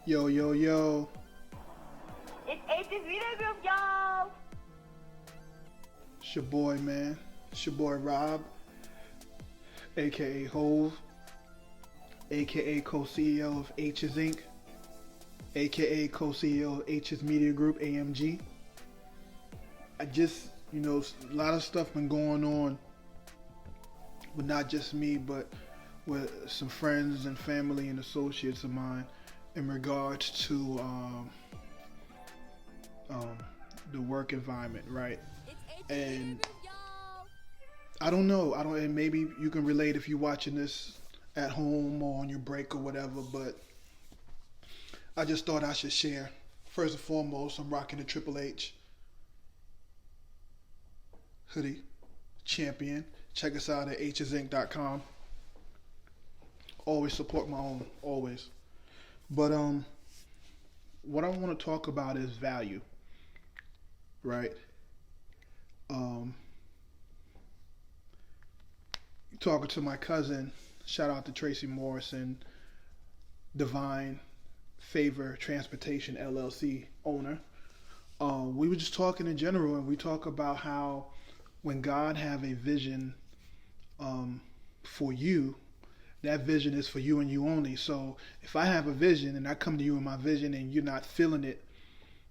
Yo, yo, yo. It's H's Video Group, y'all! It's your boy, man. It's your boy, Rob, aka Hove, aka co-CEO of H's Inc., aka co-CEO of H's Media Group, AMG. A lot of stuff been going on with not just me, but with some friends and family and associates of mine in regards to the work environment, right? And and maybe you can relate if you're watching this at home or on your break or whatever, but I just thought I should share. First and foremost, I'm rocking the Triple H hoodie, champion. Check us out at hsinc.com. Always support my own, always. But what I want to talk about is value, right? Talking to my cousin, shout out to Tracy Morrison, Divine Favor Transportation LLC owner. We were just talking in general, and we talk about how when God have a vision for you, that vision is for you and you only. So if I have a vision and I come to you with my vision and you're not feeling it,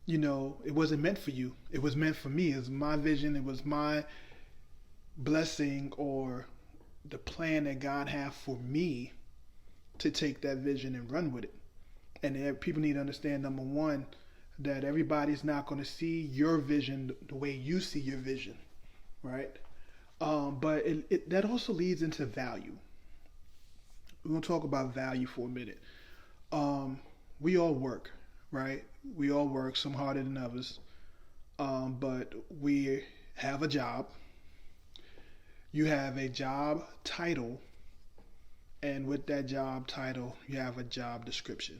it wasn't meant for you. It was meant for me. It was my vision. It was my blessing or the plan that God had for me to take that vision and run with it. And people need to understand, number one, that everybody's not going to see your vision the way you see your vision, right? But that also leads into value. We're going to talk about value for a minute. We all work, right? We all work, some harder than others. But we have a job. You have a job title. And with that job title, you have a job description.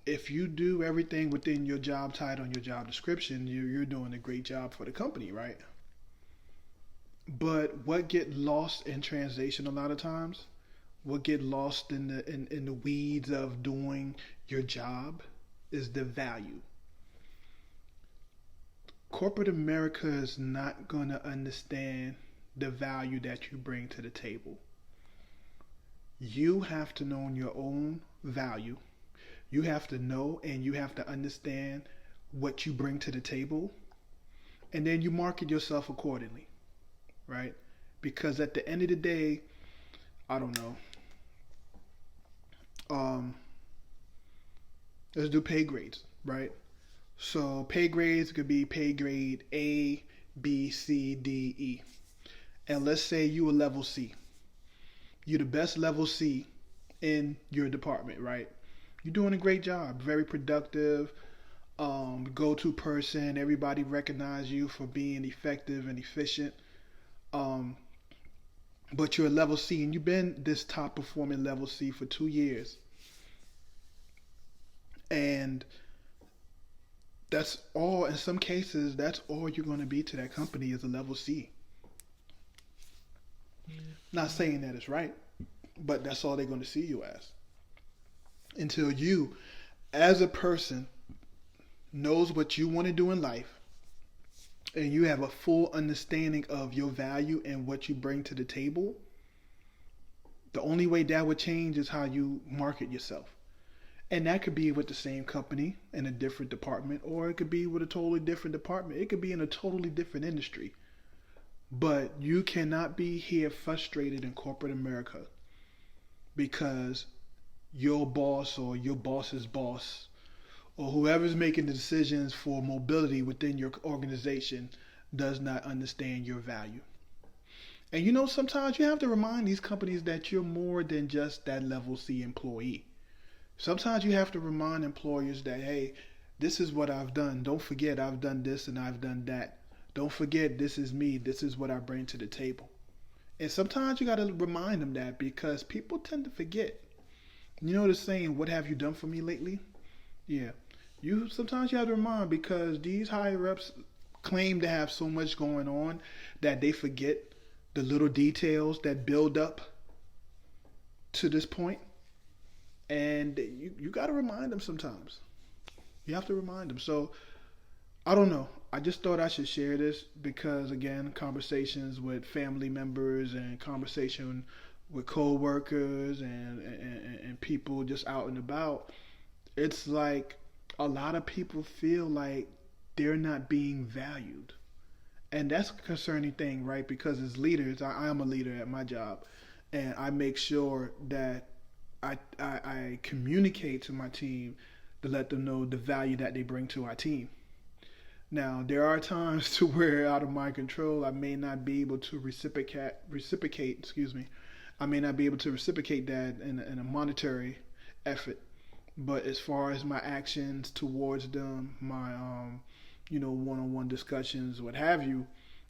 If you do everything within your job title and your job description, you're doing a great job for the company, right? But what get lost in translation a lot of times, what get lost in the weeds of doing your job is the value. Corporate America is not going to understand the value that you bring to the table. You have to know your own value. You have to know and you have to understand what you bring to the table, and then you market yourself accordingly, right? Because at the end of the day, I don't know. Let's do pay grades, right? So pay grades could be pay grade A, B, C, D, E. And let's say you a level C. You're the best level C in your department, right? You're doing a great job, very productive, go-to person. Everybody recognize you for being effective and efficient. But you're a level C, and you've been this top performing level C for 2 years. And that's all, in some cases, that's all you're going to be to that company is a level C. Not saying that it's right, but that's all they're going to see you as. Until you, as a person, knows what you want to do in life, and you have a full understanding of your value and what you bring to the table, the only way that would change is how you market yourself. And that could be with the same company in a different department, or it could be with a totally different department. It could be in a totally different industry. But you cannot be here frustrated in corporate America because your boss or your boss's boss or whoever's making the decisions for mobility within your organization does not understand your value. And sometimes you have to remind these companies that you're more than just that level C employee. Sometimes you have to remind employers that, hey, this is what I've done. Don't forget I've done this and I've done that. Don't forget this is me. This is what I bring to the table. And sometimes you got to remind them that because people tend to forget. You know the saying, what have you done for me lately? Yeah. Sometimes you have to remind because these higher ups claim to have so much going on that they forget the little details that build up to this point. And you got to remind them sometimes. You have to remind them. So I don't know. I just thought I should share this because, again, conversations with family members and conversation with co-workers and people just out and about, it's like a lot of people feel like they're not being valued. And that's a concerning thing, right? Because as leaders, I am a leader at my job, and I make sure that I communicate to my team to let them know the value that they bring to our team. Now, there are times to where out of my control, I may not be able to reciprocate, excuse me. I may not be able to reciprocate that in a monetary effort. But as far as my actions towards them, my one-on-one discussions, what have you,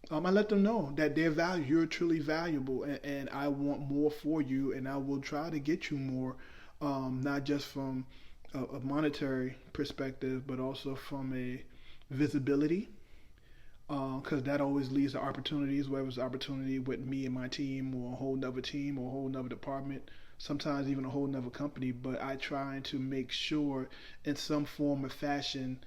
I let them know that they're valued. You're truly valuable, and I want more for you, and I will try to get you more, not just from a monetary perspective, but also from a visibility, because that always leads to opportunities, whether it's opportunity with me and my team or a whole nother team or a whole nother department, sometimes even a whole nother company. But I try to make sure in some form or fashion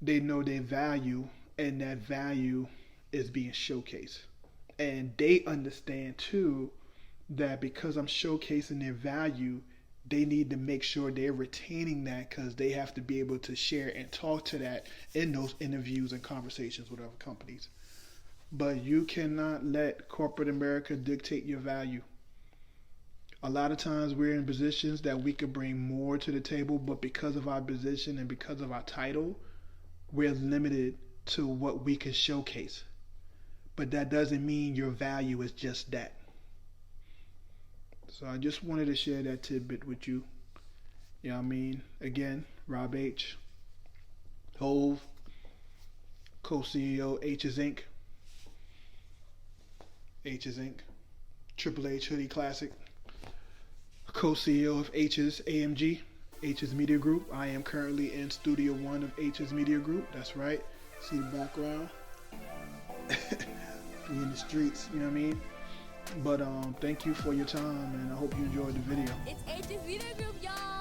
they know their value, and that value is being showcased. And they understand too that because I'm showcasing their value, they need to make sure they're retaining that because they have to be able to share and talk to that in those interviews and conversations with other companies. But you cannot let corporate America dictate your value. A lot of times we're in positions that we could bring more to the table, but because of our position and because of our title, we're limited to what we can showcase. But that doesn't mean your value is just that. So I just wanted to share that tidbit with you. You know what I mean? Again, Rob H. Hove, co-CEO, H's Inc. H's Inc. Triple H Hoodie Classic. Co-CEO of H's AMG, H's Media Group. I am currently in Studio One of H's Media Group. That's right. See the background? We in the streets, you know what I mean? But thank you for your time, and I hope you enjoyed the video. It's H's Video Group, y'all.